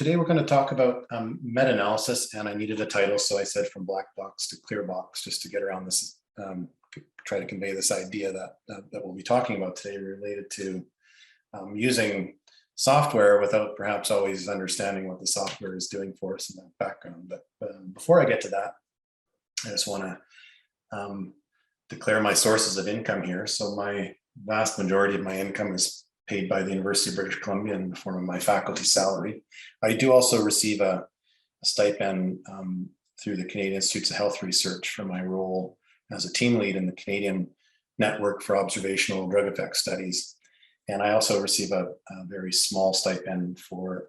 Today we're going to talk about meta-analysis, and I needed a title, so I said from black box to clear box, just to get around this, try to convey this idea that we'll be talking about today related to using software without perhaps always understanding what the software is doing for us in that background. But before I get to that, I just want to declare my sources of income here. So my vast majority of my income is paid by the University of British Columbia in the form of my faculty salary. I do also receive a stipend through the Canadian Institutes of Health Research for my role as a team lead in the Canadian Network for Observational Drug Effect Studies. And I also receive a very small stipend for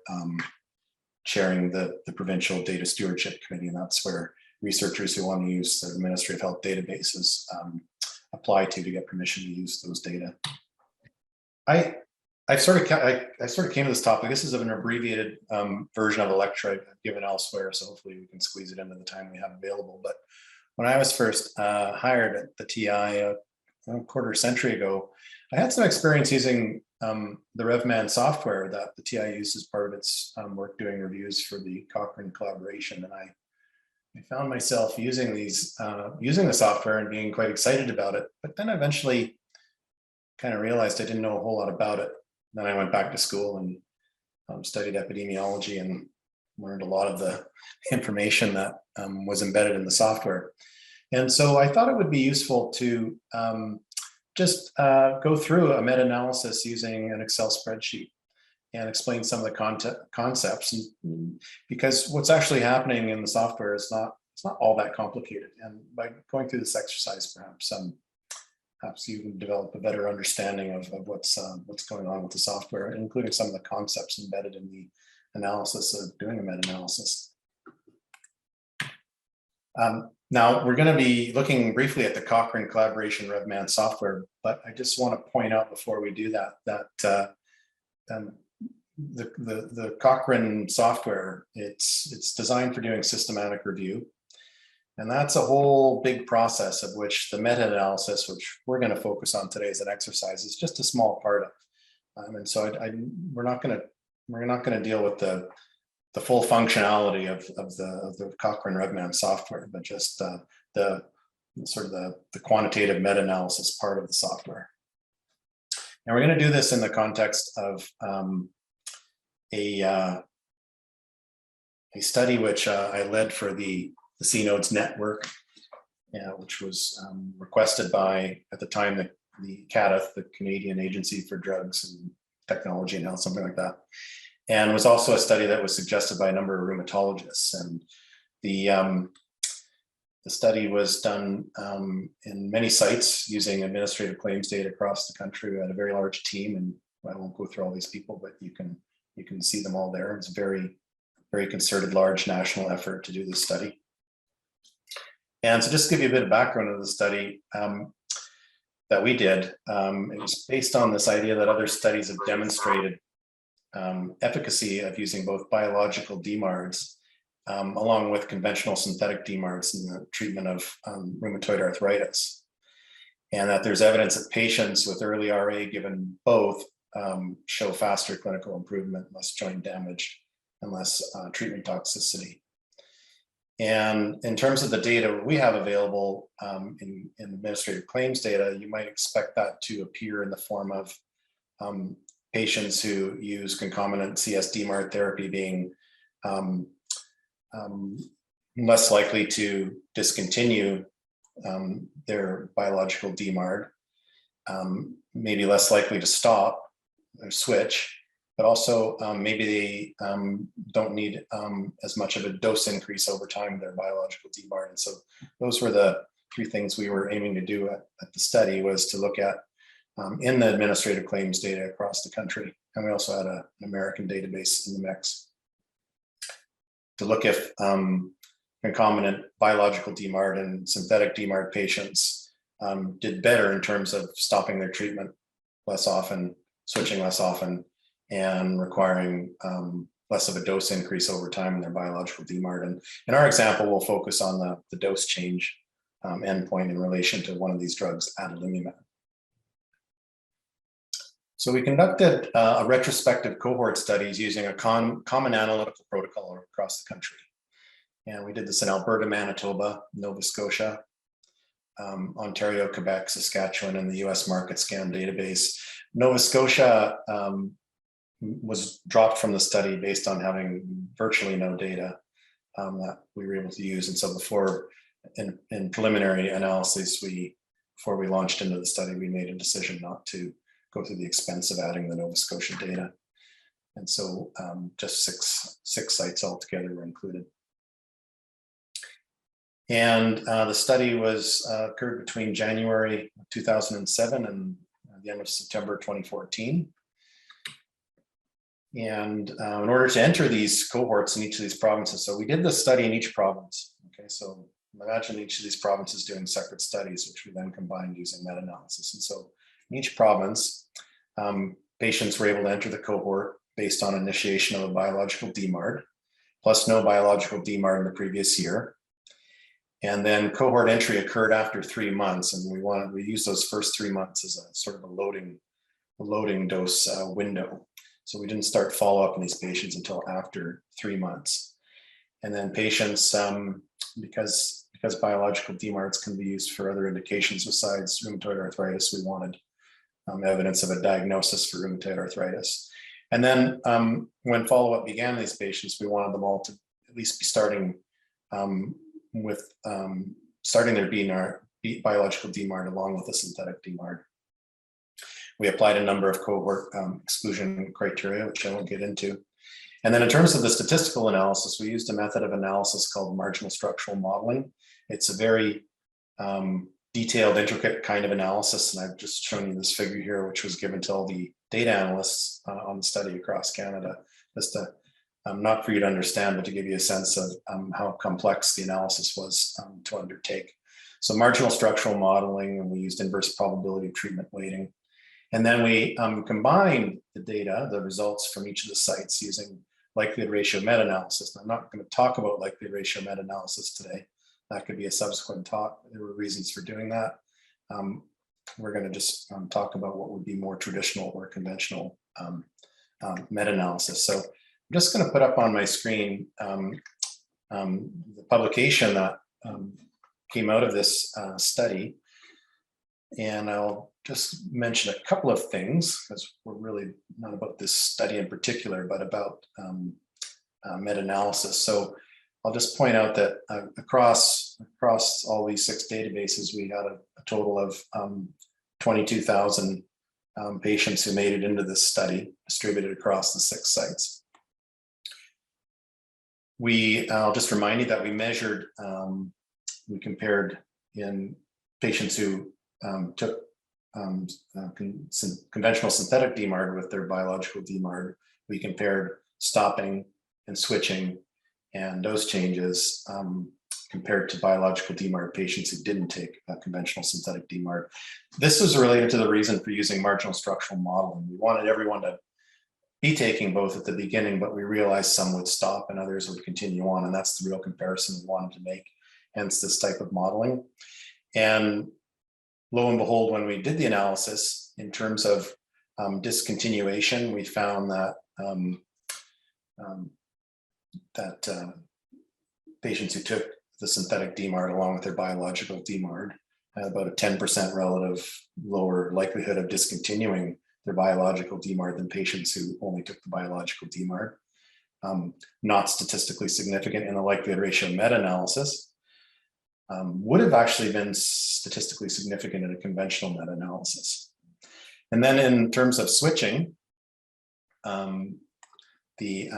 chairing the Provincial Data Stewardship Committee, and that's where researchers who want to use the administrative health databases apply to get permission to use those data. I sort of came to this topic. This is an abbreviated version of a lecture I've given elsewhere, so hopefully we can squeeze it into the time we have available. But when I was first hired at the TI a quarter century ago, I had some experience using the Revman software that the TI used as part of its work doing reviews for the Cochrane collaboration, and I found myself using the software and being quite excited about it. But then eventually kind of realized I didn't know a whole lot about it. Then I went back to school and studied epidemiology and learned a lot of the information that was embedded in the software. And so I thought it would be useful to just go through a meta-analysis using an Excel spreadsheet and explain some of the concepts. And because what's actually happening in the software is it's not all that complicated. And by going through this exercise, perhaps you can develop a better understanding of what's going on with the software, including some of the concepts embedded in the analysis of doing a meta-analysis. Now, we're going to be looking briefly at the Cochrane collaboration Revman software, but I just want to point out before we do that the Cochrane software, it's designed for doing systematic review. And that's a whole big process of which the meta-analysis, which we're going to focus on today as an exercise, is just a small part of. And so we're not going to deal with the full functionality of the Cochrane Revman software, but just the quantitative meta-analysis part of the software. And we're going to do this in the context of a study which I led for the C-Nodes network, which was requested by, at the time, the CADTH, the Canadian Agency for Drugs and Technology and Health, something like that. And was also a study that was suggested by a number of rheumatologists. And the study was done in many sites using administrative claims data across the country. We had a very large team, and I won't go through all these people, but you can see them all there. It's a very, very concerted, large national effort to do this study. And so just to give you a bit of background of the study that we did, it was based on this idea that other studies have demonstrated efficacy of using both biological DMARDs along with conventional synthetic DMARDs in the treatment of rheumatoid arthritis. And that there's evidence that patients with early RA given both show faster clinical improvement, less joint damage, and less treatment toxicity. And in terms of the data we have available in administrative claims data, you might expect that to appear in the form of patients who use concomitant CS-DMARD therapy being less likely to discontinue their biological DMARD, maybe less likely to stop or switch, but also maybe they don't need as much of a dose increase over time of their biological DMARD. And so those were the three things we were aiming to do at the study, was to look at in the administrative claims data across the country. And we also had an American database in the mix to look if concomitant biological DMARD and synthetic DMARD patients did better in terms of stopping their treatment less often, switching less often, and requiring less of a dose increase over time in their biological DMARD. And in our example, we'll focus on the dose change endpoint in relation to one of these drugs, adalimumab. So we conducted a retrospective cohort studies using a common analytical protocol across the country. And we did this in Alberta, Manitoba, Nova Scotia, Ontario, Quebec, Saskatchewan, and the US Market Scan database. Nova Scotia was dropped from the study based on having virtually no data that we were able to use. And so before, in preliminary analysis, before we launched into the study, we made a decision not to go through the expense of adding the Nova Scotia data. And so just six sites altogether were included. And the study was occurred between January 2007 and the end of September 2014. And in order to enter these cohorts in each of these provinces, so we did the study in each province. Okay, so imagine each of these provinces doing separate studies, which we then combined using meta-analysis. And so in each province, patients were able to enter the cohort based on initiation of a biological DMARD, plus no biological DMARD in the previous year. And then cohort entry occurred after 3 months, and we used those first 3 months as a sort of a loading dose window. So we didn't start follow-up in these patients until after 3 months. And then patients, because biological DMARDs can be used for other indications besides rheumatoid arthritis, we wanted evidence of a diagnosis for rheumatoid arthritis. And then when follow-up began in these patients, we wanted them all to at least be starting starting their biological DMARD along with a synthetic DMARD. We applied a number of cohort exclusion criteria, which I won't get into. And then in terms of the statistical analysis, we used a method of analysis called marginal structural modeling. It's a very detailed, intricate kind of analysis. And I've just shown you this figure here, which was given to all the data analysts on the study across Canada, just to, not for you to understand, but to give you a sense of how complex the analysis was to undertake. So marginal structural modeling, and we used inverse probability of treatment weighting. And then we combined the data, the results from each of the sites using likelihood ratio meta-analysis. I'm not going to talk about likelihood ratio meta-analysis today. That could be a subsequent talk. There were reasons for doing that. We're going to just talk about what would be more traditional or conventional meta-analysis. So I'm just going to put up on my screen the publication that came out of this study. And I'll just mention a couple of things, because we're really not about this study in particular, but about meta-analysis. So I'll just point out that across all these 6 databases, we had a total of 22,000 patients who made it into this study, distributed across the 6 sites. I'll just remind you that we measured, we compared in patients who took conventional synthetic DMARD with their biological DMARD. We compared stopping and switching and dose changes compared to biological DMARD patients who didn't take a conventional synthetic DMARD. This was related to the reason for using marginal structural modeling. We wanted everyone to be taking both at the beginning, but we realized some would stop and others would continue on, and that's the real comparison we wanted to make, hence this type of modeling. And lo and behold, when we did the analysis in terms of discontinuation, we found that patients who took the synthetic DMARD along with their biological DMARD had about a 10% relative lower likelihood of discontinuing their biological DMARD than patients who only took the biological DMARD. Not statistically significant in the likelihood ratio meta-analysis. Would have actually been statistically significant in a conventional meta-analysis. And then in terms of switching, the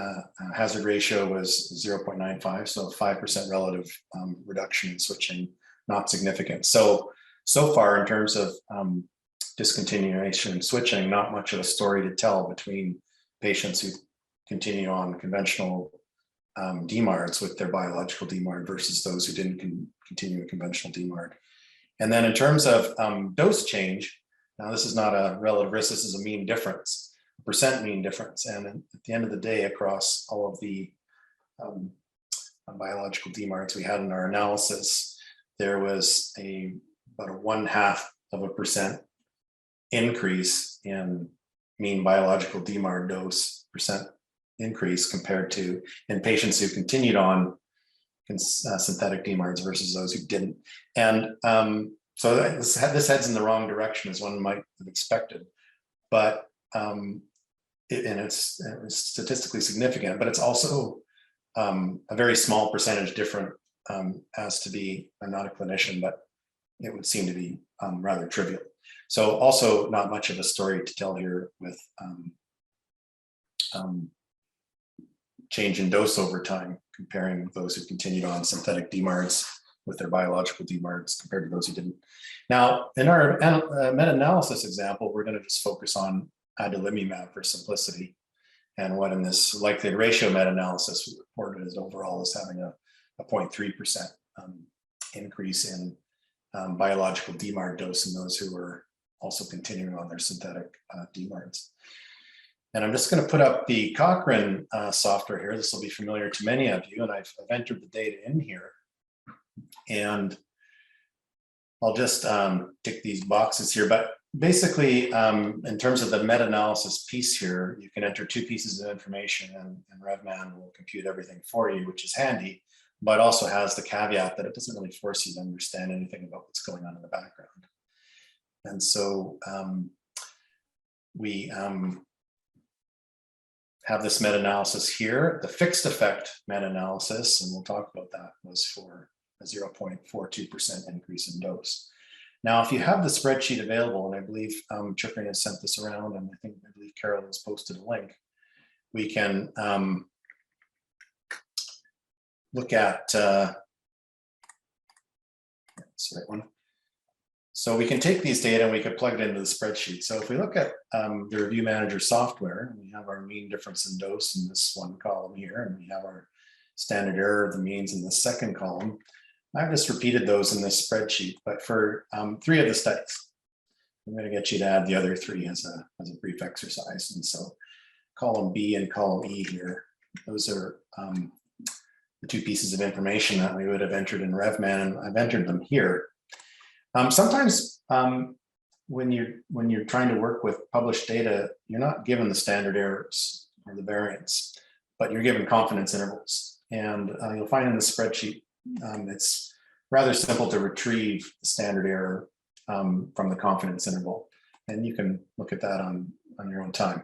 hazard ratio was 0.95, so 5% relative reduction in switching, not significant. So far in terms of discontinuation and switching, not much of a story to tell between patients who continue on conventional DMARDs with their biological DMARD versus those who didn't continue a conventional DMARD. And then in terms of dose change, now this is not a relative risk, this is a mean difference, a percent mean difference. And at the end of the day, across all of the biological DMARDs we had in our analysis, there was about a 0.5% increase in mean biological DMARD dose percent increase compared to in patients who continued on synthetic DMARDs versus those who didn't. And so this heads in the wrong direction as one might have expected, but it's statistically significant, but it's also a very small percentage different as to be, I'm not a clinician, but it would seem to be rather trivial. So also not much of a story to tell here with change in dose over time, comparing those who continued on synthetic DMARDs with their biological DMARDs compared to those who didn't. Now, in our meta-analysis example, we're going to just focus on adalimumab for simplicity, and what in this likelihood ratio meta-analysis we reported as overall as having a 0.3% increase in biological DMARD dose in those who were also continuing on their synthetic DMARDs. And I'm just going to put up the Cochrane software here. This will be familiar to many of you, and I've entered the data in here. And I'll just tick these boxes here. But basically, in terms of the meta-analysis piece here, you can enter 2 pieces of information, and Revman will compute everything for you, which is handy, but also has the caveat that it doesn't really force you to understand anything about what's going on in the background. And so we have this meta-analysis here. The fixed effect meta-analysis, and we'll talk about that, was for a 0.42% increase in dose. Now, if you have the spreadsheet available, and I believe Cochrane has sent this around, and I believe Carol has posted a link, we can look at, that's the right one. So we can take these data and we can plug it into the spreadsheet. So if we look at the Review Manager software, we have our mean difference in dose in this one column here, and we have our standard error of the means in the second column. I've just repeated those in this spreadsheet, but for 3 of the studies, I'm going to get you to add the other 3 as a brief exercise. And so column B and column E here, those are the 2 pieces of information that we would have entered in Revman, and I've entered them here. Sometimes when you're trying to work with published data, you're not given the standard errors or the variance, but you're given confidence intervals. And you'll find in the spreadsheet, it's rather simple to retrieve the standard error from the confidence interval. And you can look at that on your own time.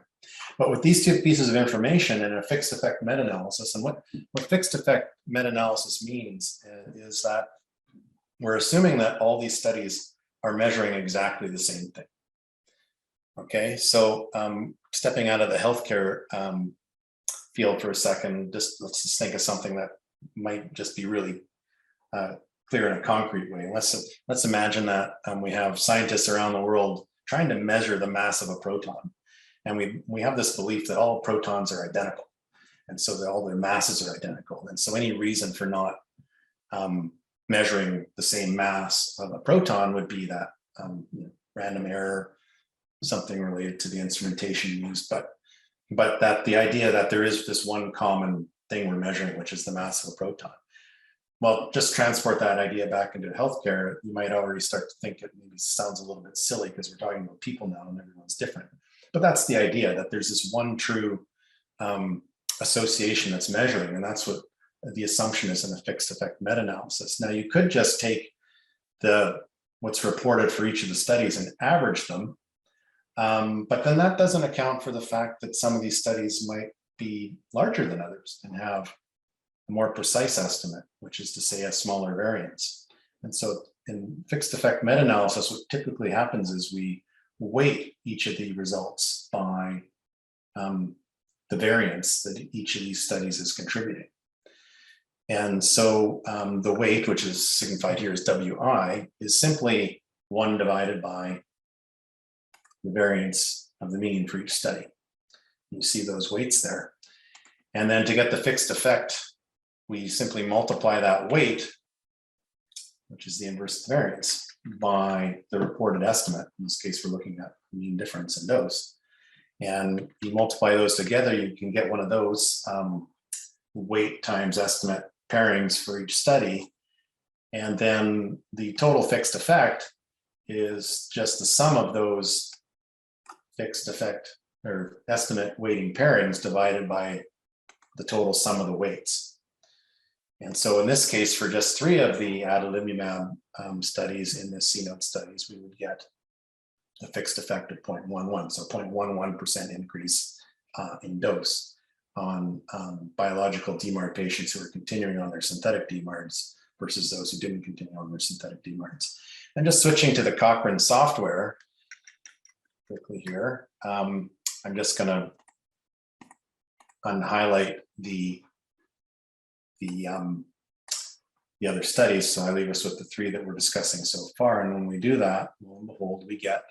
But with these 2 pieces of information and a fixed effect meta-analysis, and what fixed effect meta-analysis means is that we're assuming that all these studies are measuring exactly the same thing. Okay, so stepping out of the healthcare field for a second, let's just think of something that might just be really clear in a concrete way. Let's imagine that we have scientists around the world trying to measure the mass of a proton, and we have this belief that all protons are identical, and so that all their masses are identical. And so any reason for not measuring the same mass of a proton would be that random error, something related to the instrumentation used, but that the idea that there is this one common thing we're measuring, which is the mass of a proton. Well, just transport that idea back into healthcare, you might already start to think it maybe sounds a little bit silly because we're talking about people now and everyone's different. But that's the idea, that there's this one true association that's measuring, and that's what the assumption is in a fixed effect meta-analysis. Now, you could just take what's reported for each of the studies and average them, but then that doesn't account for the fact that some of these studies might be larger than others and have a more precise estimate, which is to say a smaller variance. And so in fixed effect meta-analysis, what typically happens is we weight each of the results by the variance that each of these studies is contributing. And so the weight, which is signified here as WI, is simply 1 divided by the variance of the mean for each study. You see those weights there. And then to get the fixed effect, we simply multiply that weight, which is the inverse of the variance, by the reported estimate. In this case, we're looking at mean difference in dose. And you multiply those together, you can get one of those weight times estimate pairings for each study. And then the total fixed effect is just the sum of those fixed effect or estimate weighting pairings divided by the total sum of the weights. And so in this case, for just 3 of the adalimumab studies in the C-note studies, we would get a fixed effect of 0.11, so 0.11% increase in dose on biological DMARD patients who are continuing on their synthetic DMARDs versus those who didn't continue on their synthetic DMARDs. And just switching to the Cochrane software quickly here, I'm just going to unhighlight the other studies. So I leave us with the 3 that we're discussing so far. And when we do that, lo and behold, we get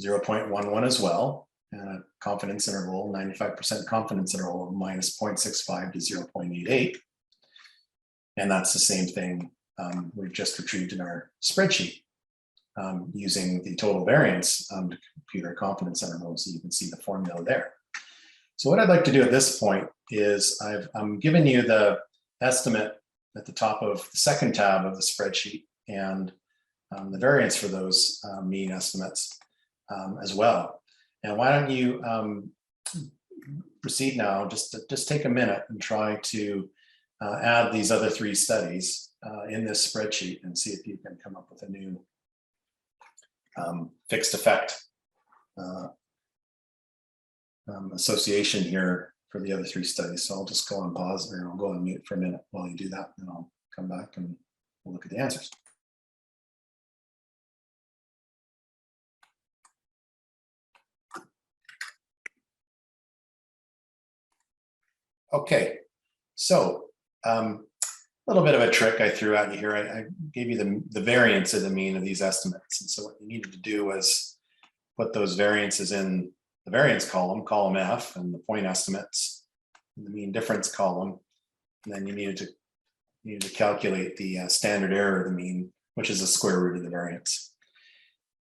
0.11 as well, and a confidence interval, 95% confidence interval of minus 0.65 to 0.88. And that's the same thing we've just retrieved in our spreadsheet using the total variance to compute our confidence intervals. So you can see the formula there. So what I'd like to do at this point is I'm giving you the estimate at the top of the second tab of the spreadsheet and the variance for those mean estimates as well. And why don't you proceed now, just take a minute and try to add these other 3 studies in this spreadsheet and see if you can come up with a new fixed effect association here for the other 3 studies. So I'll just go on pause, or I'll go on mute for a minute while you do that, and I'll come back and we'll look at the answers. Okay, so a little bit of a trick I threw at you here. I gave you the variance of the mean of these estimates. And so what you needed to do was put those variances in the variance column, column F, and the point estimates in the mean difference column. And then you needed to calculate the standard error of the mean, which is the square root of the variance.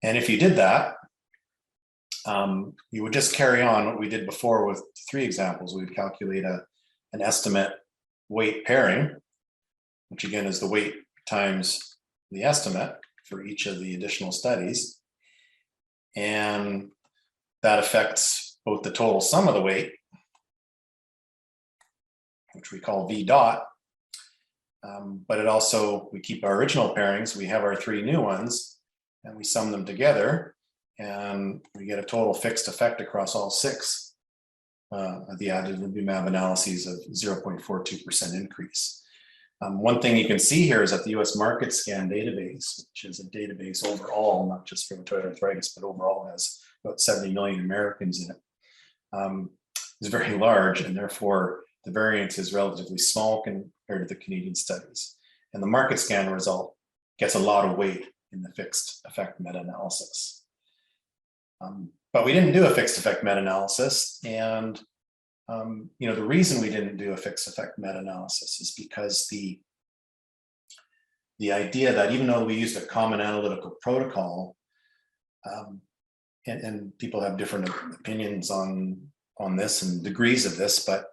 And if you did that, you would just carry on what we did before with 3 examples. We would calculate an estimate weight pairing, which again is the weight times the estimate for each of the additional studies. And that affects both the total sum of the weight, which we call V dot, but it also, we keep our original pairings, we have our 3 new ones, and we sum them together, and we get a total fixed effect across all 6 of the adalimumab analyses of 0.42% increase. One thing you can see here is that the US market scan database, which is a database overall, not just for rheumatoid arthritis, but overall has about 70 million Americans in it, is very large, and therefore the variance is relatively small compared to the Canadian studies. And the market scan result gets a lot of weight in the fixed effect meta-analysis. But we didn't do a fixed effect meta-analysis, and the reason we didn't do a fixed effect meta-analysis is because the idea that even though we used a common analytical protocol, and people have different opinions on this and degrees of this, but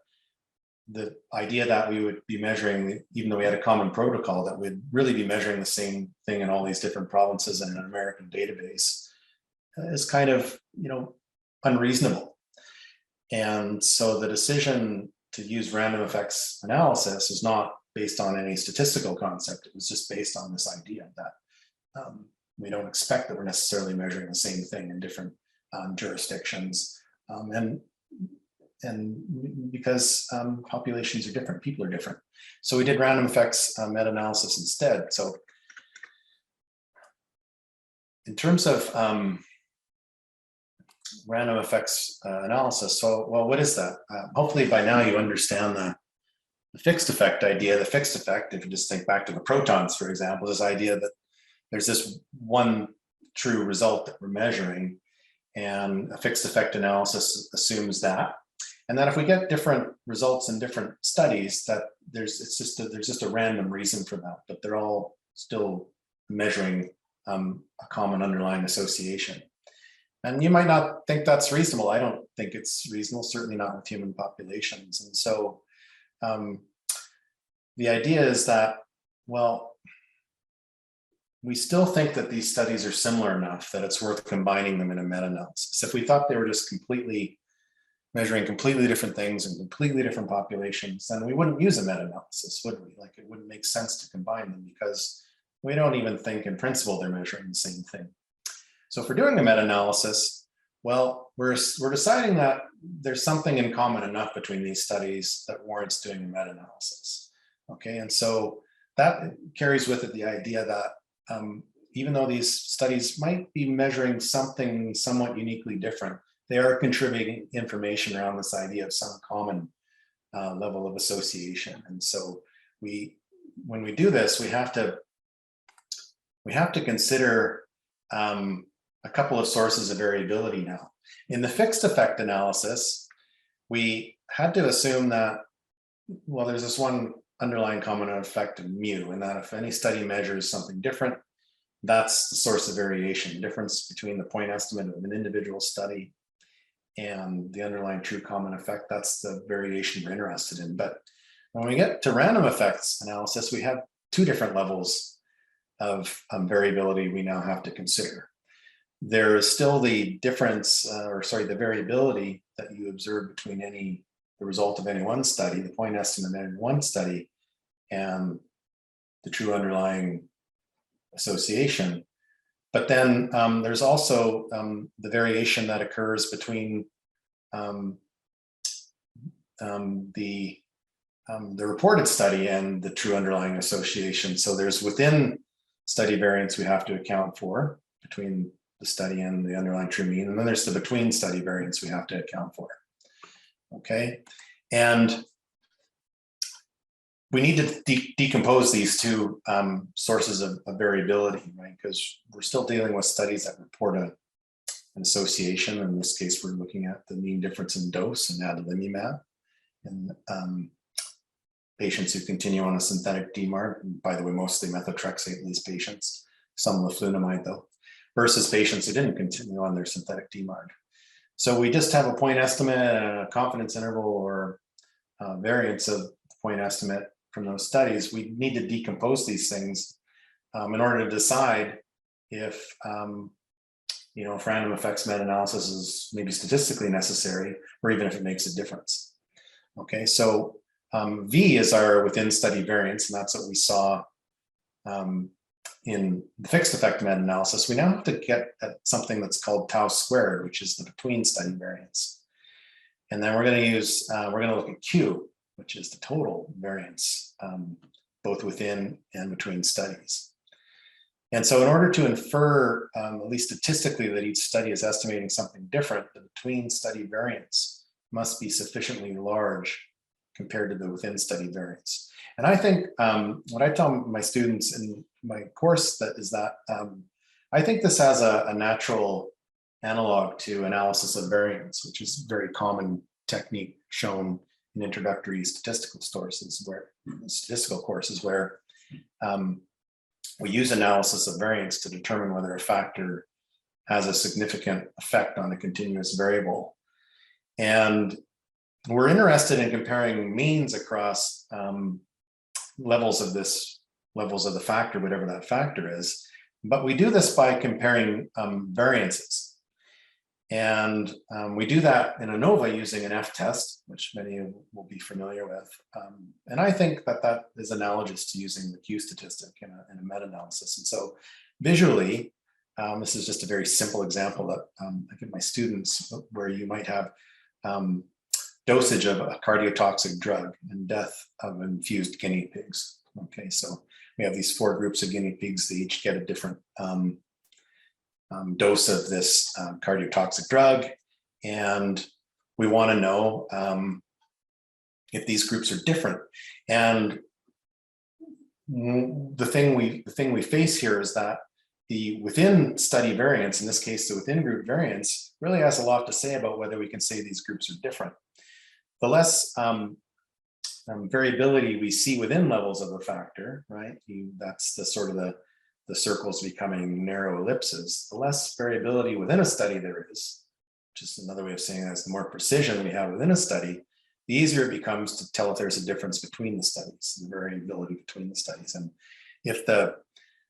the idea that we would be measuring, even though we had a common protocol, that we'd really be measuring the same thing in all these different provinces in an American database is kind of, unreasonable. And so the decision to use random effects analysis is not based on any statistical concept. It was just based on this idea that we don't expect that we're necessarily measuring the same thing in different jurisdictions. And because populations are different, people are different. So we did random effects meta-analysis instead. So in terms of random effects analysis, well, what is that? Hopefully by now you understand the fixed effect idea. The fixed effect, if you just think back to the protons, for example, this idea that there's this one true result that we're measuring, and a fixed effect analysis assumes that. And that if we get different results in different studies, that there's just a random reason for that, but they're all still measuring a common underlying association. And you might not think that's reasonable. I don't think it's reasonable, certainly not with human populations. And so the idea is that, well, we still think that these studies are similar enough that it's worth combining them in a meta-analysis. If we thought they were just measuring completely different things in completely different populations, then we wouldn't use a meta-analysis, would we? Like, it wouldn't make sense to combine them because we don't even think in principle they're measuring the same thing. So if we're doing a meta-analysis, well, we're deciding that there's something in common enough between these studies that warrants doing a meta-analysis. Okay, and so that carries with it the idea that even though these studies might be measuring something somewhat uniquely different, they are contributing information around this idea of some common level of association. And so when we do this, we have to consider a couple of sources of variability now. In the fixed effect analysis, we had to assume that, well, there's this one underlying common effect of mu, and that if any study measures something different, that's the source of variation. The difference between the point estimate of an individual study and the underlying true common effect, that's the variation we're interested in. But when we get to random effects analysis, we have two different levels of variability we now have to consider. There is still the difference, the variability that you observe between the result of any one study, the point estimate of any one study, and the true underlying association. But then there's also the variation that occurs between the reported study and the true underlying association. So there's within study variance we have to account for between the study and the underlying true mean, and then there's the between study variance we have to account for. Okay, and we need to decompose these two sources of variability, right? Because we're still dealing with studies that report an association. In this case, we're looking at the mean difference in dose and adalimumab in patients who continue on a synthetic DMARD. And by the way, mostly methotrexate in these patients, some leflunomide though, versus patients who didn't continue on their synthetic DMARD. So we just have a point estimate and a confidence interval or variance of point estimate from those studies. We need to decompose these things in order to decide if if random effects meta-analysis is maybe statistically necessary, or even if it makes a difference. Okay, so V is our within study variance, and that's what we saw in the fixed effect meta-analysis. We now have to get at something that's called tau squared, which is the between study variance. And then we're going to use, we're going to look at Q, which is the total variance, both within and between studies. And so in order to infer, at least statistically, that each study is estimating something different, the between study variance must be sufficiently large compared to the within study variance. And I think what I tell my students in my course is that I think this has a natural analog to analysis of variance, which is a very common technique shown in introductory statistical courses where we use analysis of variance to determine whether a factor has a significant effect on a continuous variable. And we're interested in comparing means across levels of the factor, whatever that factor is. But we do this by comparing variances. And we do that in ANOVA using an F-test, which many of you will be familiar with. And I think that is analogous to using the Q statistic in a meta-analysis. And so visually, this is just a very simple example that I give my students, where you might have dosage of a cardiotoxic drug and death of infused guinea pigs. Okay, so we have these 4 groups of guinea pigs. They each get a different dose of this cardiotoxic drug, and we want to know if these groups are different. And the thing we face here is that the within study variance, in this case the within group variance, really has a lot to say about whether we can say these groups are different. The less variability we see within levels of a factor, right? That's the sort of the circles becoming narrow ellipses. The less variability within a study there is, which is another way of saying that, is the more precision we have within a study, the easier it becomes to tell if there's a difference between the studies, the variability between the studies. And if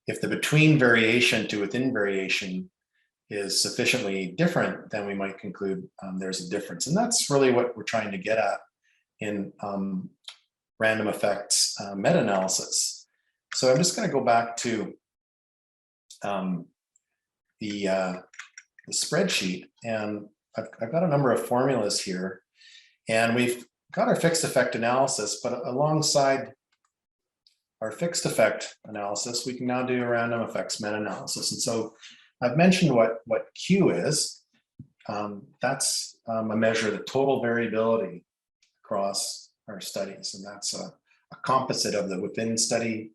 If the between variation to within variation is sufficiently different, then we might conclude there's a difference. And that's really what we're trying to get at in random effects meta-analysis. So I'm just going to go back to the spreadsheet, and I've got a number of formulas here, and we've got our fixed effect analysis, but alongside our fixed effect analysis, we can now do a random effects meta-analysis. And so I've mentioned what Q is. That's a measure of the total variability across our studies, and that's a composite of the within study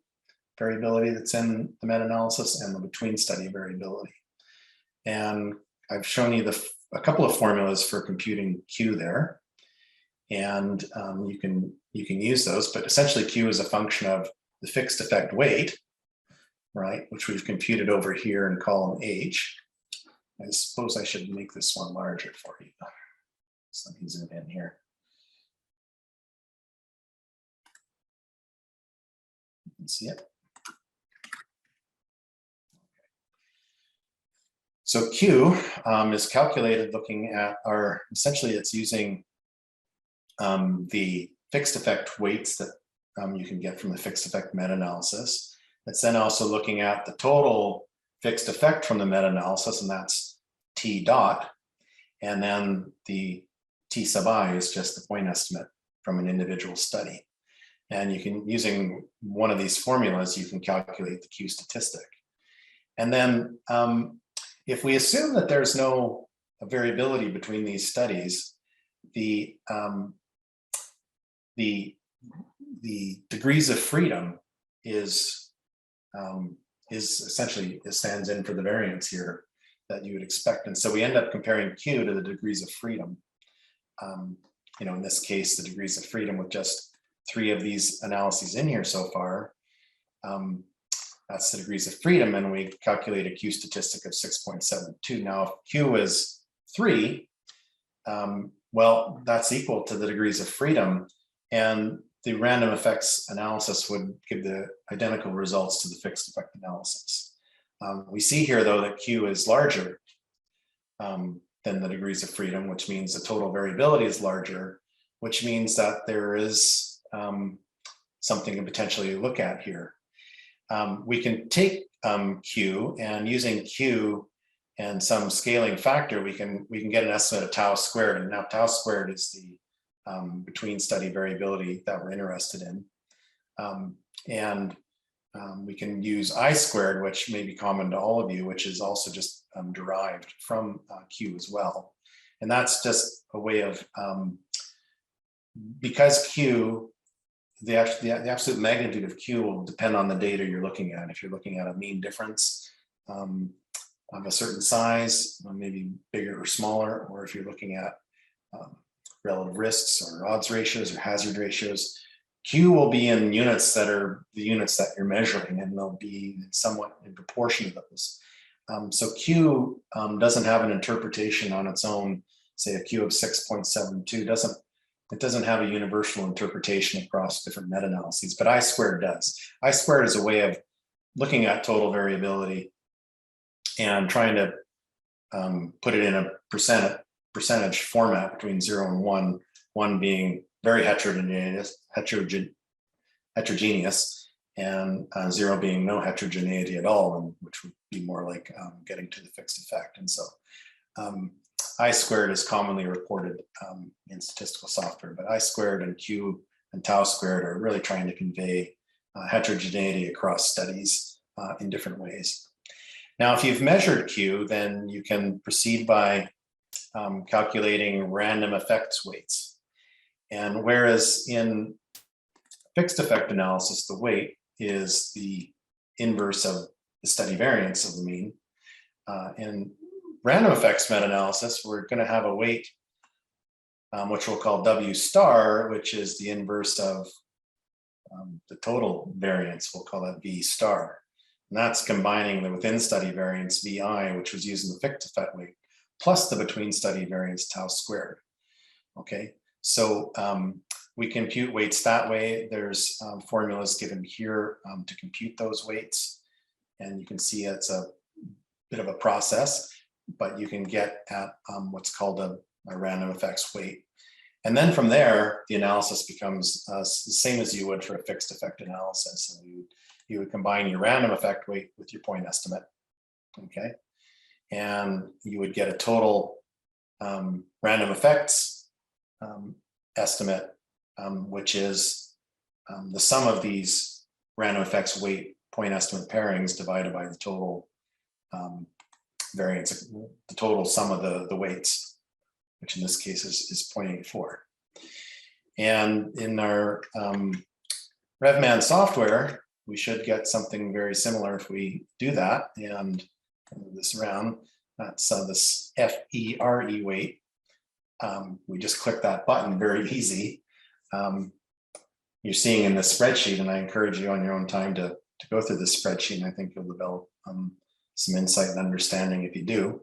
variability that's in the meta-analysis and the between study variability. And I've shown you a couple of formulas for computing Q there, and you can use those, but essentially Q is a function of the fixed effect weight, right, which we've computed over here in column H. I suppose I should make this one larger for you. So let me zoom in here. You can see it. So Q is calculated looking at essentially it's using the fixed effect weights that you can get from the fixed effect meta-analysis. It's then also looking at the total fixed effect from the meta-analysis, and that's T dot. And then the T sub I is just the point estimate from an individual study. And you can, using one of these formulas, you can calculate the Q statistic. And then if we assume that there's no variability between these studies, the degrees of freedom is essentially, it stands in for the variance here that you would expect. And so we end up comparing Q to the degrees of freedom. In this case, the degrees of freedom with just 3 of these analyses in here so far. That's the degrees of freedom, and we calculate a Q statistic of 6.72. Now, if Q is 3, well, that's equal to the degrees of freedom, and the random effects analysis would give the identical results to the fixed effect analysis. We see here, though, that Q is larger than the degrees of freedom, which means the total variability is larger, which means that there is something to potentially look at here. We can take Q, and using Q and some scaling factor, we can get an estimate of tau squared. And now tau squared is the between study variability that we're interested in. We can use I squared, which may be common to all of you, which is also just derived from Q as well. And that's just a way of, because Q, the absolute magnitude of Q will depend on the data you're looking at. If you're looking at a mean difference of a certain size, maybe bigger or smaller, or if you're looking at relative risks or odds ratios or hazard ratios, Q will be in units that are the units that you're measuring, and they'll be somewhat in proportion to those. So Q doesn't have an interpretation on its own. Say a Q of 6.72 doesn't have a universal interpretation across different meta-analyses, but I squared does. I squared is a way of looking at total variability and trying to put it in a percentage format between 0 and 1, 1 being very heterogeneous, and 0 being no heterogeneity at all, and which would be more like getting to the fixed effect. And so I squared is commonly reported in statistical software, but I squared and Q and tau squared are really trying to convey heterogeneity across studies in different ways. Now, if you've measured Q, then you can proceed by calculating random effects weights. And whereas in fixed effect analysis, the weight is the inverse of the study variance of the mean, in random effects meta-analysis, we're going to have a weight which we'll call W star, which is the inverse of the total variance. We'll call that V star. And that's combining the within study variance VI, which was using the fixed effect weight, plus the between study variance tau squared. Okay, so we compute weights that way. There's formulas given here to compute those weights. And you can see it's a bit of a process, but you can get at what's called a random effects weight. And then from there, the analysis becomes the same as you would for a fixed effect analysis. And you would combine your random effect weight with your point estimate, okay? And you would get a total random effects estimate, which is the sum of these random effects weight point estimate pairings divided by the total variance, the total sum of the weights, which in this case is 0.84. And in our Revman software, we should get something very similar if we do that and move this around. That's this FERE weight. We just click that button, very easy. You're seeing in the spreadsheet, and I encourage you on your own time to go through this spreadsheet, and I think you'll develop some insight and understanding if you do.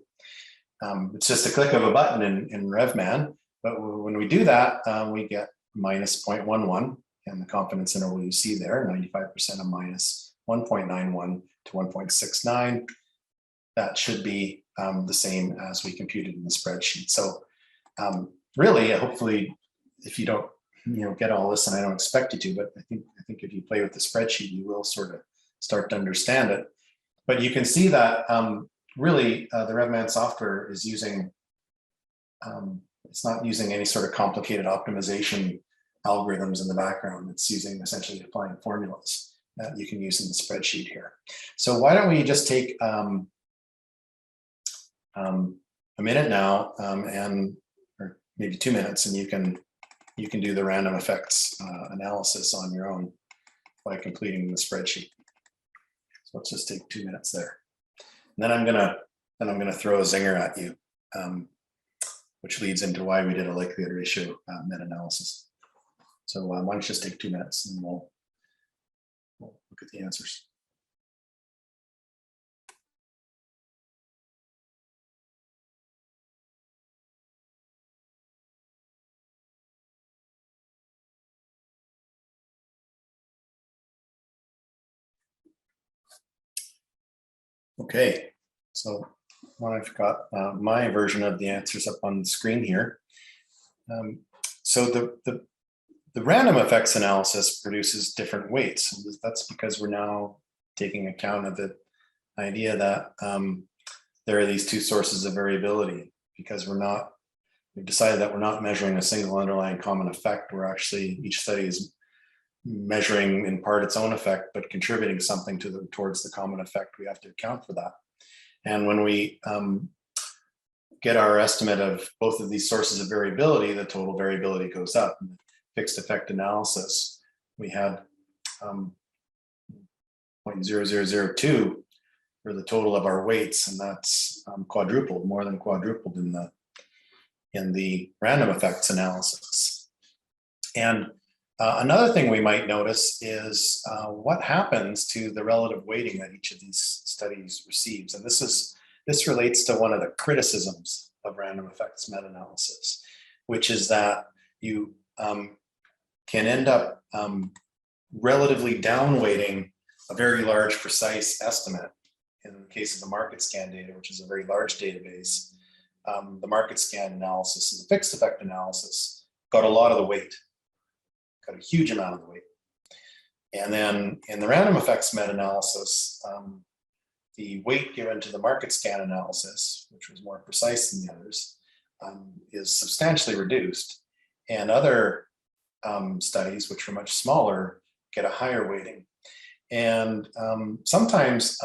It's just a click of a button in Revman, but when we do that, we get minus 0.11, and the confidence interval you see there, 95% of minus 1.91 to 1.69. That should be the same as we computed in the spreadsheet. So really, hopefully, if you don't get all this, and I don't expect you to, but I think if you play with the spreadsheet, you will sort of start to understand it. But you can see that really the Revman software is using, it's not using any sort of complicated optimization algorithms in the background. It's using essentially applying formulas that you can use in the spreadsheet here. So why don't we just take a minute now, or maybe 2 minutes, and you can do the random effects analysis on your own by completing the spreadsheet. So let's just take 2 minutes there. And then I'm gonna throw a zinger at you, which leads into why we did a likelihood ratio meta-analysis. So why don't you just take 2 minutes and we'll look at the answers. Okay, so I've got my version of the answers up on the screen here. So the random effects analysis produces different weights. That's because we're now taking account of the idea that there are these two sources of variability, because we've decided that we're not measuring a single underlying common effect. We're actually, each study is measuring in part its own effect, but contributing something towards the common effect. We have to account for that. And when we get our estimate of both of these sources of variability, the total variability goes up. In the fixed effect analysis, we had 0.0002 for the total of our weights, and that's quadrupled, more than quadrupled in the random effects analysis. And another thing we might notice is what happens to the relative weighting that each of these studies receives. And this relates to one of the criticisms of random effects meta-analysis, which is that you can end up relatively down-weighting a very large precise estimate. In the case of the market scan data, which is a very large database, the market scan analysis and the fixed effect analysis got a lot of the weight. Got a huge amount of the weight. And then in the random effects meta-analysis, the weight given to the market scan analysis, which was more precise than the others, is substantially reduced. And other studies, which are much smaller, get a higher weighting. And sometimes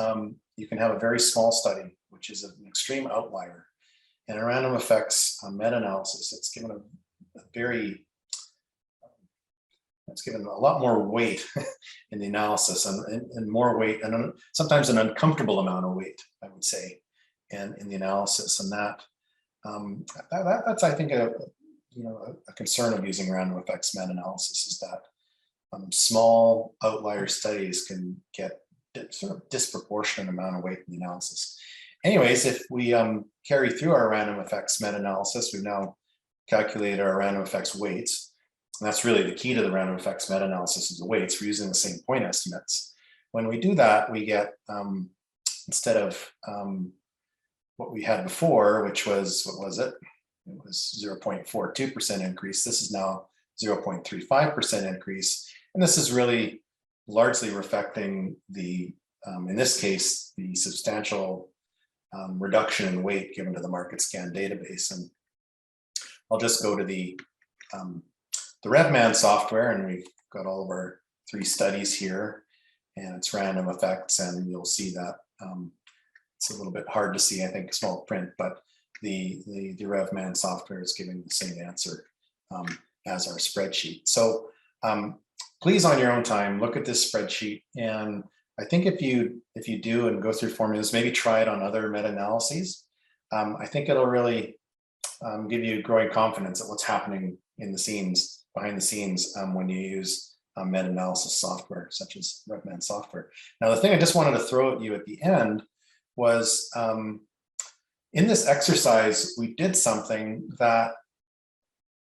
you can have a very small study, which is an extreme outlier. In a random effects meta-analysis, it's given it's given a lot more weight in the analysis, and more weight, and sometimes an uncomfortable amount of weight, I would say, in the analysis. And that's I think a concern of using random effects meta-analysis, is that small outlier studies can get sort of disproportionate amount of weight in the analysis. Anyways, if we carry through our random effects meta-analysis, we've now calculated our random effects weights. And that's really the key to the random effects meta-analysis, is the weights. We're using the same point estimates. When we do that, we get instead of what we had before, which was, what was it? It was 0.42% increase. This is now 0.35% increase. And this is really largely reflecting the, in this case, the substantial reduction in weight given to the market scan database. And I'll just go to the Revman software, and we've got all of our 3 studies here, and it's random effects, and you'll see that it's a little bit hard to see, I think, small print, but the Revman software is giving the same answer as our spreadsheet. So please, on your own time, look at this spreadsheet, and I think if you do and go through formulas, maybe try it on other meta-analyses. I think it'll really give you growing confidence at what's happening in the scenes, behind the scenes, when you use meta-analysis software such as Revman software. Now, the thing I just wanted to throw at you at the end was in this exercise, we did something that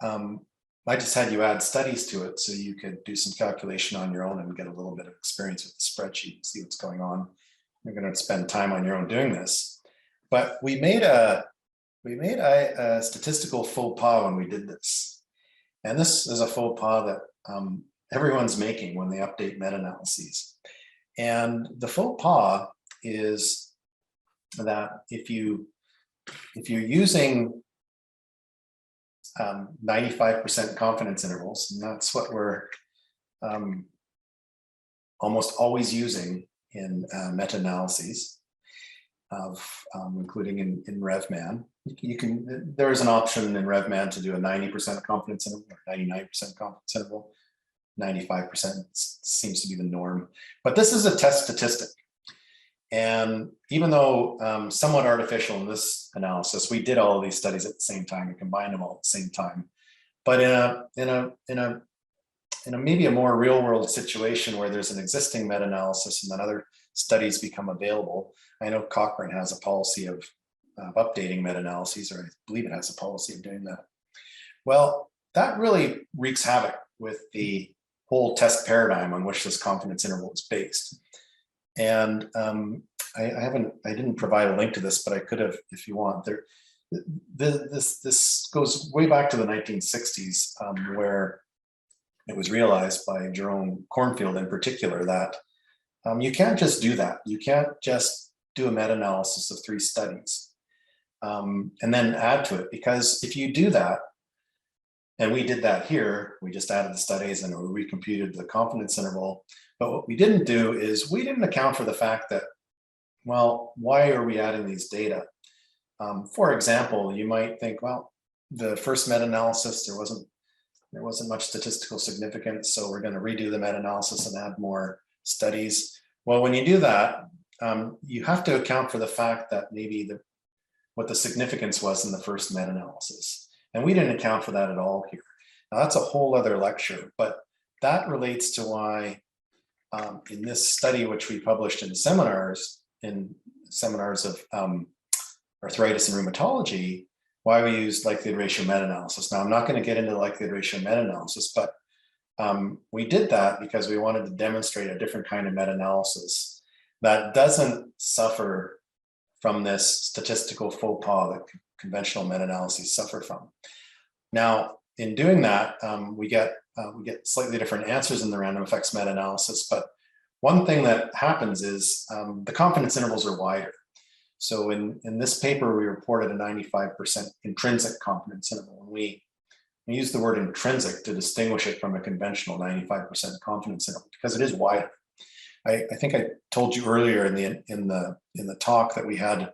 I just had you add studies to it so you could do some calculation on your own and get a little bit of experience with the spreadsheet and see what's going on. You're going to spend time on your own doing this. But we made a statistical faux pas when we did this. And this is a faux pas that everyone's making when they update meta-analyses. And the faux pas is that if you're using 95% confidence intervals, and that's what we're almost always using in meta-analyses of including in Revman. There is an option in Revman to do a 90% confidence interval or 99% confidence interval. 95% seems to be the norm, but this is a test statistic. And even though somewhat artificial in this analysis, we did all of these studies at the same time and combined them all at the same time. But in a maybe a more real world situation where there's an existing meta-analysis and then other studies become available, I know Cochrane has a policy of updating meta-analyses, or I believe it has a policy of doing that. Well, that really wreaks havoc with the whole test paradigm on which this confidence interval is based. And I didn't provide a link to this, but I could have if you want. This goes way back to the 1960s, where it was realized by Jerome Cornfield in particular that you can't just do that. You can't just do a meta-analysis of 3 studies and then add to it, because if you do that, and we did that here, we just added the studies and we recomputed the confidence interval. But what we didn't do is we didn't account for the fact that, well, why are we adding these data? For example, you might think, well, the first meta-analysis, there wasn't much statistical significance, so we're going to redo the meta-analysis and add more studies. Well, when you do that, you have to account for the fact that maybe what the significance was in the first meta-analysis. And we didn't account for that at all here. Now, that's a whole other lecture, but that relates to why in this study, which we published in seminars of arthritis and rheumatology, why we used likelihood ratio meta-analysis. Now, I'm not going to get into likelihood ratio meta-analysis, but we did that because we wanted to demonstrate a different kind of meta-analysis that doesn't suffer from this statistical faux pas that conventional meta-analyses suffer from. Now, in doing that, we get slightly different answers in the random effects meta-analysis, but one thing that happens is the confidence intervals are wider. So in this paper, we reported a 95% intrinsic confidence interval, and we use the word intrinsic to distinguish it from a conventional 95% confidence interval because it is wider. I think I told you earlier in the talk that we had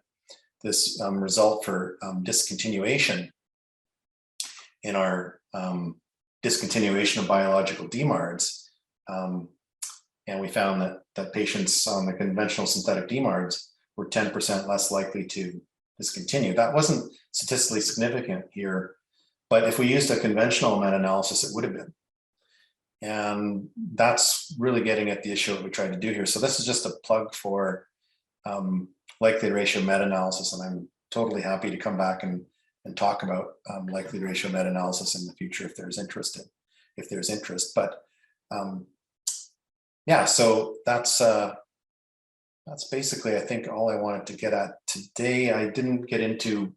this result for discontinuation in our discontinuation of biological DMARDs, and we found that patients on the conventional synthetic DMARDs were 10% less likely to discontinue. That wasn't statistically significant here, but if we used a conventional meta-analysis, it would have been. And that's really getting at the issue that we tried to do here. So this is just a plug for likelihood ratio meta-analysis, and I'm totally happy to come back and talk about likelihood ratio meta-analysis in the future if there's interest. But yeah, so that's That's basically, I think, all I wanted to get at today. I didn't get into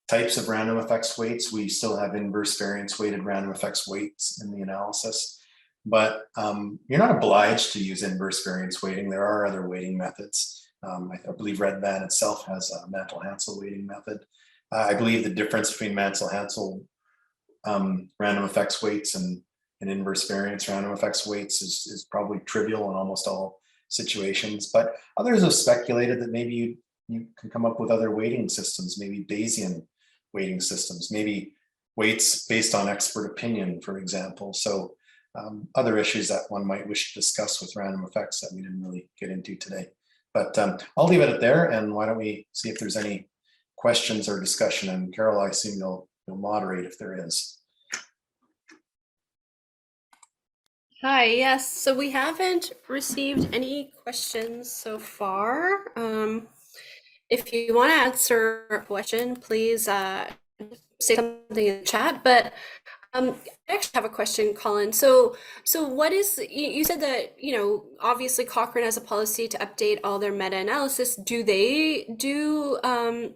types of random effects weights. We still have inverse variance weighted random effects weights in the analysis, but you're not obliged to use inverse variance weighting. There are other weighting methods. I believe Revman itself has a Mansell weighting method. I believe the difference between Mansell random effects weights and inverse variance random effects weights is probably trivial in almost all situations, but others have speculated that maybe you can come up with other weighting systems, maybe Bayesian weighting systems, maybe weights based on expert opinion, for example. So other issues that one might wish to discuss with random effects that we didn't really get into today. But I'll leave it at there, and why don't we see if there's any questions or discussion. And Carol, I assume you'll moderate if there is. Hi, yes. So we haven't received any questions so far. If you want to answer a question, please say something in the chat. But I actually have a question, Colin. So what is, you said that, obviously Cochrane has a policy to update all their meta-analysis. Do they do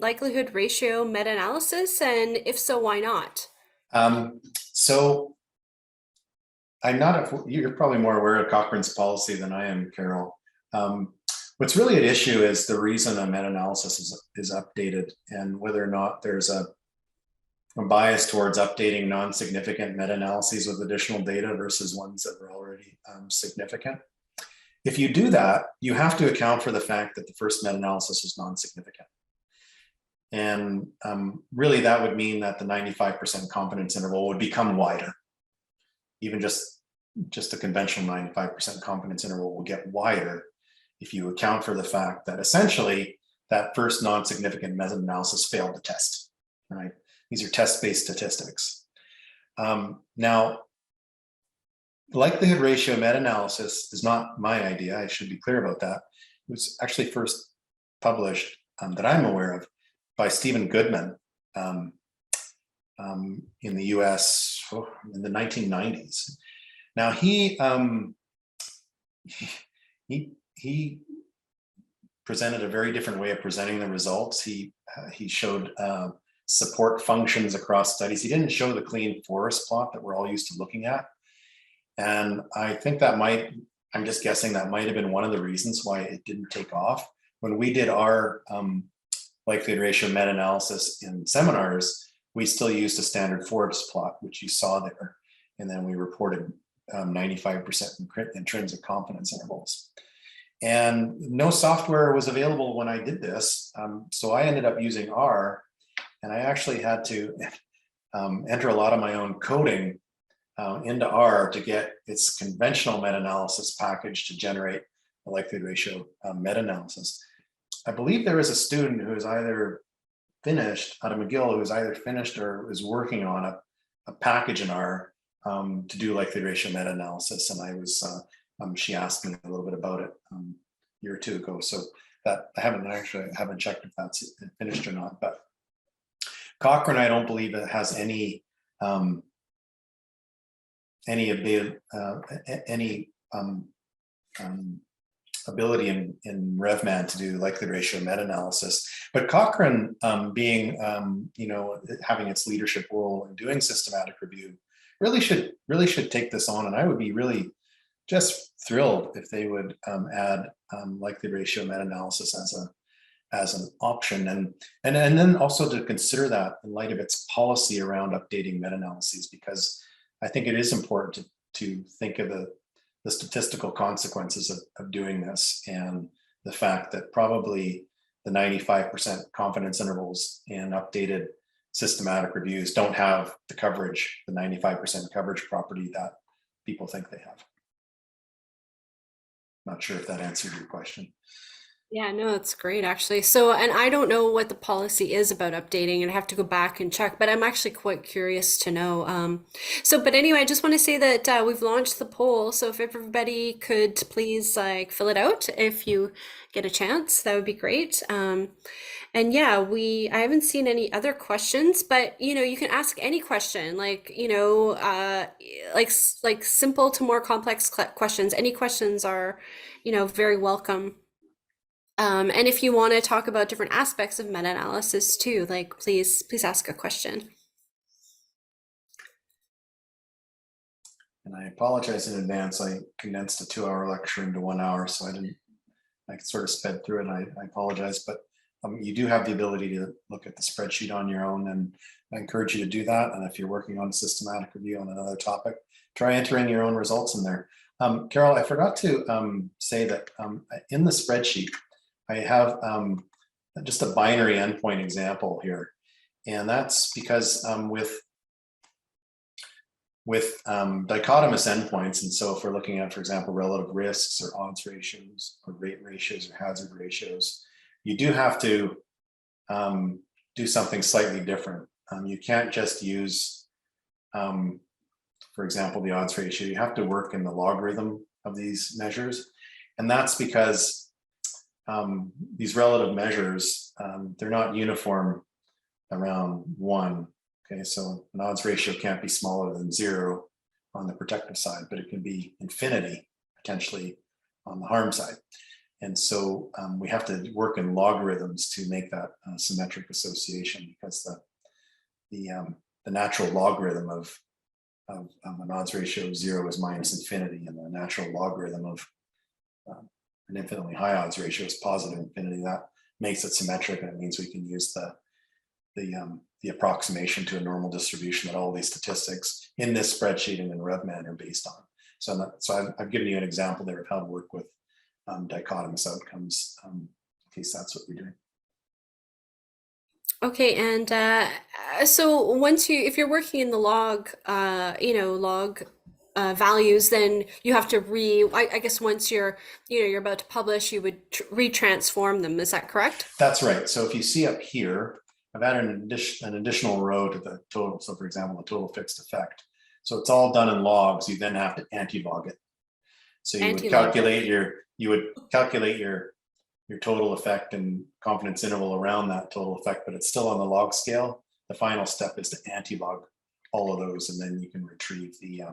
likelihood ratio meta-analysis? And if so, why not? So I'm not, you're probably more aware of Cochrane's policy than I am, Carol. What's really at issue is the reason a meta-analysis is updated and whether or not there's a bias towards updating non-significant meta-analyses with additional data versus ones that were already significant. If you do that, you have to account for the fact that the first meta-analysis is non-significant. And really that would mean that the 95% confidence interval would become wider. Even just a conventional 95% confidence interval will get wider if you account for the fact that essentially that first non-significant meta-analysis failed the test, right? These are test-based statistics. Now, likelihood ratio meta-analysis is not my idea. I should be clear about that. It was actually first published that I'm aware of by Stephen Goodman in the US in the 1990s. Now he presented a very different way of presenting the results. He showed support functions across studies. He didn't show the clean forest plot that we're all used to looking at. And I think that I'm just guessing that might have been one of the reasons why it didn't take off. When we did our likelihood ratio meta-analysis in seminars, we still used a standard forest plot, which you saw there. And then we reported 95% intrinsic confidence intervals. And no software was available when I did this. So I ended up using R, and I actually had to enter a lot of my own coding into R to get its conventional meta-analysis package to generate a likelihood ratio meta-analysis. I believe there is a student who is either finished out of McGill, who is either finished or is working on a package in R to do likelihood ratio meta-analysis. And I was, she asked me a little bit about it a year or two ago. So that I haven't checked if that's finished or not, but Cochrane, I don't believe it has any ability in Revman to do likelihood ratio meta-analysis. But Cochrane, being having its leadership role in doing systematic review, really should take this on. And I would be really just thrilled if they would add likelihood ratio meta-analysis as an option, and then also to consider that in light of its policy around updating meta-analyses, because I think it is important to think of the statistical consequences of doing this, and the fact that probably the 95% confidence intervals in updated systematic reviews don't have the coverage, the 95% coverage property that people think they have. Not sure if that answered your question. Yeah, no, it's great actually. So, and I don't know what the policy is about updating, and I have to go back and check, but I'm actually quite curious to know. But anyway, I just want to say that we've launched the poll. So if everybody could please fill it out if you get a chance, that would be great. And yeah, I haven't seen any other questions, but you can ask any question, like simple to more complex questions. Any questions are very welcome. And if you want to talk about different aspects of meta-analysis too, like please ask a question. And I apologize in advance. I condensed a 2-hour lecture into 1 hour, so I sort of sped through it. And I apologize, but you do have the ability to look at the spreadsheet on your own, and I encourage you to do that. And if you're working on a systematic review on another topic, try entering your own results in there. Carol, I forgot to say that in the spreadsheet, I have just a binary endpoint example here. And that's because with dichotomous endpoints, and so if we're looking at, for example, relative risks or odds ratios or rate ratios or hazard ratios, you do have to do something slightly different. You can't just use, for example, the odds ratio. You have to work in the logarithm of these measures. And that's because these relative measures, they're not uniform around 1. Okay, so an odds ratio can't be smaller than 0 on the protective side, but it can be infinity potentially on the harm side. And so we have to work in logarithms to make that symmetric association, because the natural logarithm of an odds ratio of 0 is minus infinity, and the natural logarithm of an infinitely high odds ratio is positive infinity. That makes it symmetric, and it means we can use the approximation to a normal distribution that all these statistics in this spreadsheet and in Revman are based on. So I've given you an example there of how to work with dichotomous outcomes, in case that's what we're doing. Okay, and so if you're working in the log, log values, then you have to I guess once you're about to publish, you would retransform them. Is that correct? That's right. So if you see up here, I've added an additional row to the total. So for example, the total fixed effect. So it's all done in logs. You then have to anti-log it. So you would calculate your total effect and confidence interval around that total effect, but it's still on the log scale. The final step is to anti-log all of those, and then you can retrieve the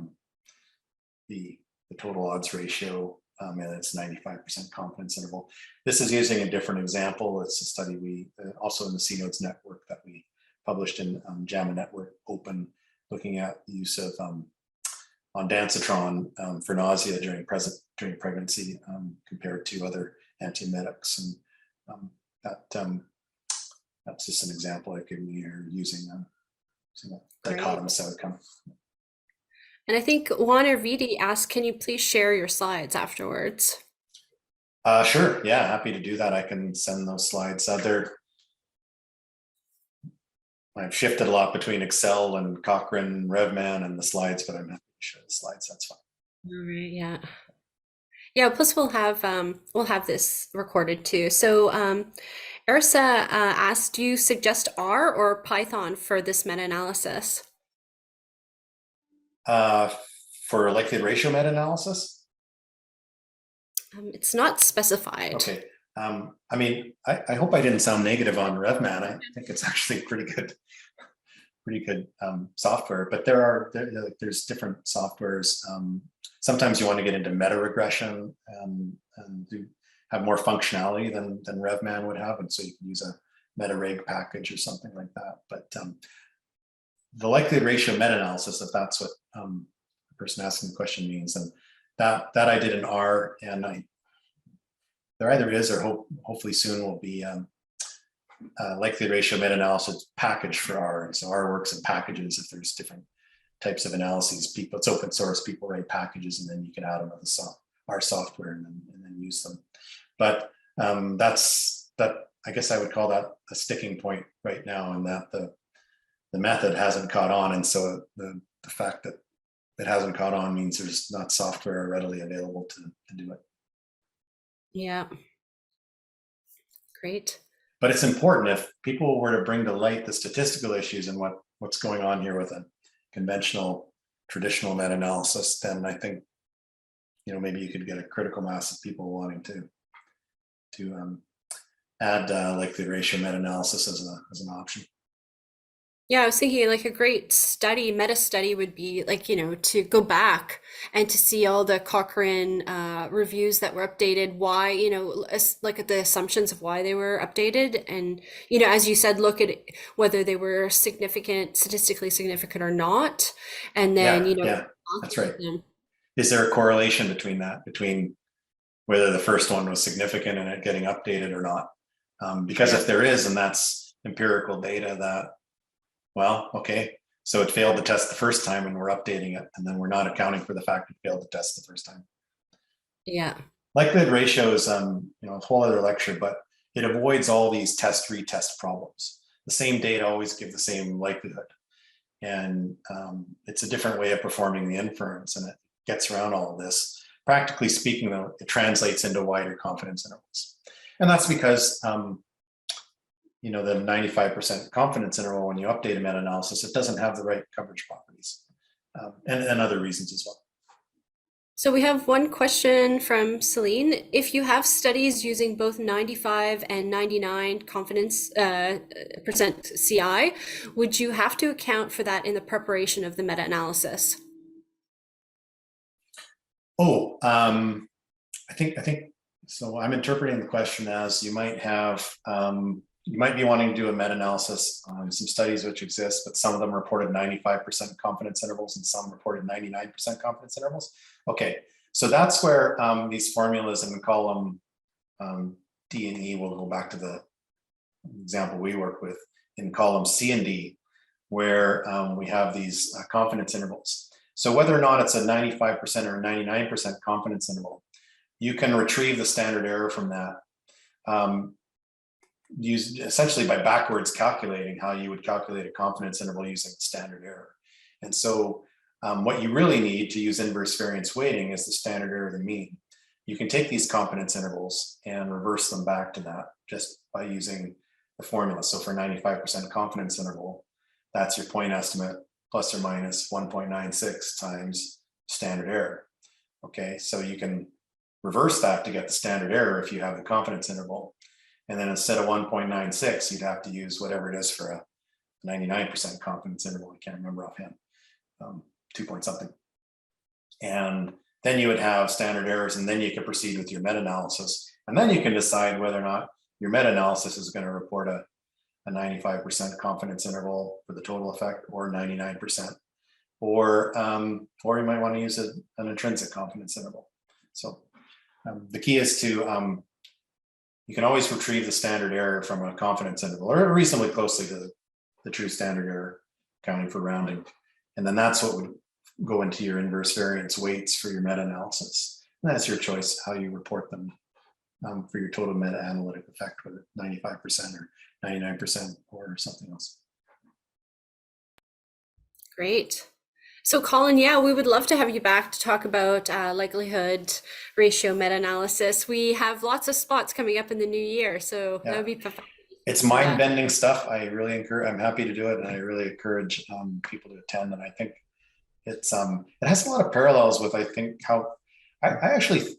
total odds ratio, and it's 95% confidence interval. This is using a different example. It's a study we also in the CNODES network that we published in JAMA Network Open, looking at the use of ondansetron for nausea during pregnancy compared to other antiemetics, and that's just an example I've given you here using a dichotomous outcome. And I think Juan Vidi asked, can you please share your slides afterwards? Sure, yeah, happy to do that. I can send those slides. I've shifted a lot between Excel and Cochrane, Revman, and the slides, but I'm happy to share the slides. That's fine. All right, yeah. Yeah, plus we'll have this recorded too. So Ersa asked, do you suggest R or Python for this meta-analysis? For likelihood ratio meta-analysis? It's not specified. Okay. I mean, I hope I didn't sound negative on Revman. I think it's actually pretty good software, but there's different softwares. Sometimes you want to get into meta regression and have more functionality than Revman would have, and so you can use a meta-reg package or something like that. But the likelihood ratio meta-analysis, if that's what the person asking the question means, and that I did in R, and there either is or hopefully soon will be likelihood ratio meta-analysis package for R. And so R works in packages. If there's different types of analyses, it's open source, people write packages, and then you can add them to the R software and then use them. But I guess I would call that a sticking point right now, and that the method hasn't caught on. And so the fact that it hasn't caught on means there's not software readily available to do it. Yeah. Great. But it's important if people were to bring to light the statistical issues and what's going on here with a conventional, traditional meta-analysis, then I think, maybe you could get a critical mass of people wanting to add likelihood ratio meta-analysis as an option. Yeah, I was thinking like a great study, meta study would be like, to go back and to see all the Cochrane reviews that were updated, why, look at the assumptions of why they were updated. And, as you said, look at whether they were significant, statistically significant or not. And then, Yeah, yeah, that's right. document them. Is there a correlation between that, between whether the first one was significant and it getting updated or not? Because Yeah. if there is, and that's empirical data that, well, okay, so it failed the test the first time and we're updating it, and then we're not accounting for the fact it failed the test the first time. Yeah. Likelihood ratio is, a whole other lecture, but it avoids all these test retest problems. The same data always give the same likelihood. And it's a different way of performing the inference, and it gets around all of this. Practically speaking, though, it translates into wider confidence intervals. And that's because, the 95% confidence interval, when you update a meta-analysis, it doesn't have the right coverage properties, and other reasons as well. So we have one question from Celine. If you have studies using both 95 and 99 confidence percent CI, would you have to account for that in the preparation of the meta-analysis? Oh, I think so. I'm interpreting the question as you might have, you might be wanting to do a meta-analysis on some studies which exist, but some of them reported 95% confidence intervals and some reported 99% confidence intervals. Okay, so that's where these formulas in column D and E, we'll go back to the example we work with in column C and D, where we have these confidence intervals. So whether or not it's a 95% or 99% confidence interval, you can retrieve the standard error from that, used essentially by backwards calculating how you would calculate a confidence interval using standard error. And so what you really need to use inverse variance weighting is the standard error of the mean. You can take these confidence intervals and reverse them back to that just by using the formula. So for 95% confidence interval, that's your point estimate plus or minus 1.96 times standard error. Okay, so you can reverse that to get the standard error if you have the confidence interval. And then instead of 1.96, you'd have to use whatever it is for a 99% confidence interval. I can't remember offhand, 2 point something. And then you would have standard errors, and then you can proceed with your meta-analysis. And then you can decide whether or not your meta-analysis is going to report a 95% confidence interval for the total effect, or 99%, or you might want to use an intrinsic confidence interval. So the key is to you can always retrieve the standard error from a confidence interval, or reasonably closely to the true standard error, accounting for rounding. And then that's what would go into your inverse variance weights for your meta-analysis. And that's your choice how you report them for your total meta-analytic effect, whether 95% or 99% or something else. Great. So Colin, yeah, we would love to have you back to talk about likelihood ratio meta-analysis. We have lots of spots coming up in the new year, so that would be perfect. It's mind-bending stuff. I really encourage, I'm happy to do it, and I really encourage people to attend. And I think it's it has a lot of parallels with, I think, how I actually,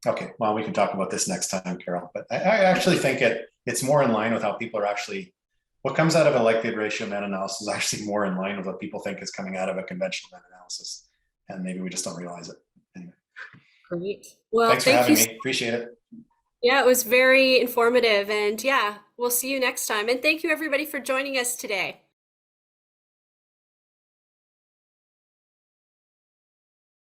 okay, well, we can talk about this next time, Carol, but I actually think it's more in line with how people are actually, what comes out of a likelihood ratio meta-analysis is actually more in line with what people think is coming out of a conventional meta-analysis. And maybe we just don't realize it. Anyway. Great. Well, thanks for having me. Appreciate it. Yeah, it was very informative. And yeah, we'll see you next time. And thank you everybody for joining us today.